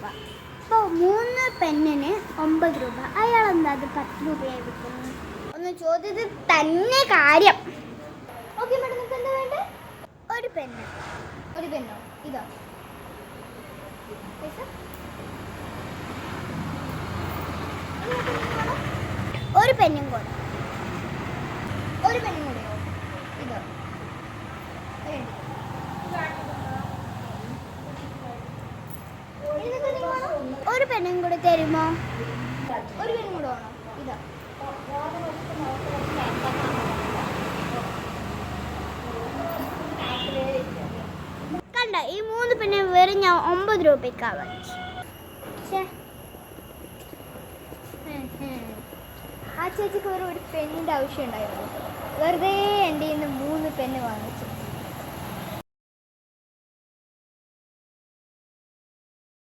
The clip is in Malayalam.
രൂപ. അപ്പോൾ 3 പെന്നിന് 9 രൂപ. അയാൾ എന്താ അത് 10 രൂപയായി വിൽക്കുന്നു? ഒന്ന് ചോദ്യത്തിൽ തന്നെ കാര്യം. ഓക്കെ മേഡം, നിങ്ങൾക്ക് എന്താ വേണ്ടേ? ഒരു പെന്നോ? ഇതോ? ഒരു പെന്നും കൂടെ. ഇതോ? ഒരു പെന്നും കൂടെ തരുമോ? ഒരു പെന്നും കൂടെ വേണോ? ഇതോ? കണ്ട, ഈ 3 പെന്ന് വെറും ഞാൻ 9 രൂപയ്ക്കാണ് വാങ്ങിച്ചു. ആ ചേച്ചിക്ക് ഒരു പെന്നിൻ്റെ ആവശ്യം ഉണ്ടായിരുന്നു. വെറുതെ എൻ്റെ കയ്യിൽ നിന്ന് 3 പെന്ന് വാങ്ങിച്ചു.